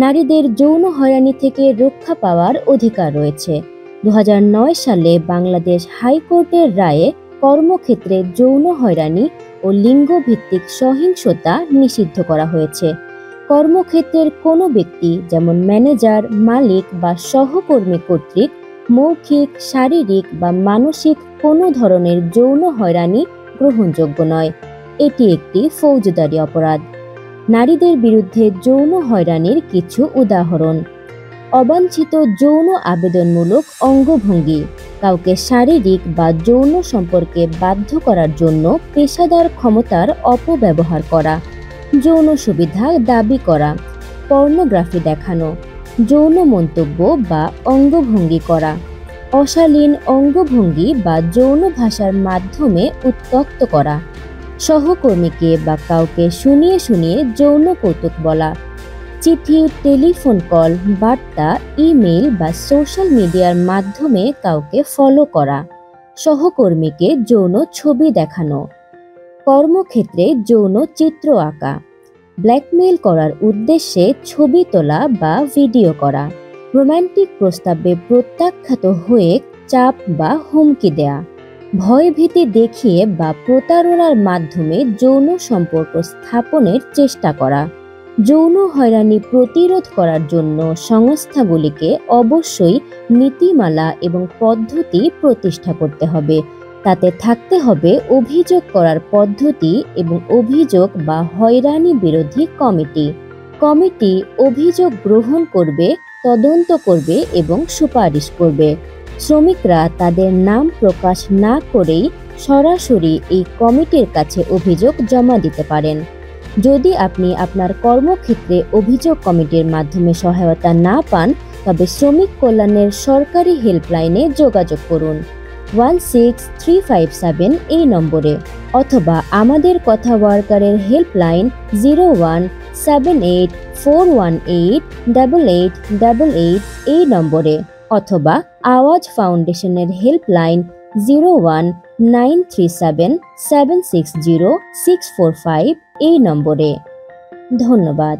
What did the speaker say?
নারীদের যৌন হয়রানি থেকে রক্ষা পাওয়ার অধিকার রয়েছে। 2009 সালে বাংলাদেশ হাইকোর্টের রায়ে কর্মক্ষেত্রে যৌন হয়রানি ও লিঙ্গভিত্তিক সহিংসতা নিষিদ্ধ করা হয়েছে। কর্মক্ষেত্রের কোনো ব্যক্তি, যেমন ম্যানেজার, মালিক বা সহকর্মী কর্তৃক মৌখিক, শারীরিক বা মানসিক কোনো ধরনের যৌন হয়রানি গ্রহণযোগ্য নয়। এটি একটি ফৌজদারি অপরাধ। নারীদের বিরুদ্ধে যৌন হয়রানির কিছু উদাহরণ: অবাঞ্ছিত যৌন আবেদনমূলক অঙ্গভঙ্গি, কাউকে শারীরিক বা যৌন সম্পর্কে বাধ্য করার জন্য পেশাদার ক্ষমতার অপব্যবহার করা, যৌন সুবিধা দাবি করা, পর্নোগ্রাফি দেখানো, যৌন মন্তব্য বা অঙ্গভঙ্গি করা, অশালীন অঙ্গভঙ্গি বা যৌন ভাষার মাধ্যমে উত্ত্যক্ত করা, সহকর্মীকে বা কাউকে শুনিয়ে শুনিয়ে যৌন কৌতুক বলা, চিঠি, টেলিফোন কল, বার্তা, ইমেইল বা সোশ্যাল মিডিয়ার মাধ্যমে কাউকে ফলো করা, সহকর্মীকে যৌন ছবি দেখানো, কর্মক্ষেত্রে যৌন চিত্র আঁকা, ব্ল্যাকমেইল করার উদ্দেশ্যে ছবি তোলা বা ভিডিও করা, রোমান্টিক প্রস্তাবে প্রত্যাখ্যাত হয়ে চাপ বা হুমকি দেয়া, ভয়ভীতি দেখিয়ে বা প্রতারণার মাধ্যমে যৌন সম্পর্ক স্থাপনের চেষ্টা করা। যৌন হয়রানি প্রতিরোধ করার জন্য সংস্থাগুলিকে অবশ্যই নীতিমালা এবং পদ্ধতি প্রতিষ্ঠা করতে হবে। তাতে থাকতে হবে অভিযোগ করার পদ্ধতি এবং অভিযোগ বা হয়রানি বিরোধী কমিটি। কমিটি অভিযোগ গ্রহণ করবে, তদন্ত করবে এবং সুপারিশ করবে। শ্রমিকরা তাদের নাম প্রকাশ না করেই সরাসরি এই কমিটির কাছে অভিযোগ জমা দিতে পারেন। যদি আপনি আপনার কর্মক্ষেত্রে অভিযোগ কমিটির মাধ্যমে সহায়তা না পান, তবে শ্রমিক কল্যাণের সরকারি হেল্পলাইনে যোগাযোগ করুন 16357 এই নম্বরে, অথবা আমাদের কথা ওয়ার্কারের হেল্পলাইন 0178418888 এই নম্বরে, অথবা আওয়াজ ফাউন্ডেশনের হেল্পলাইন 01937760645 এই নম্বরে। ধন্যবাদ।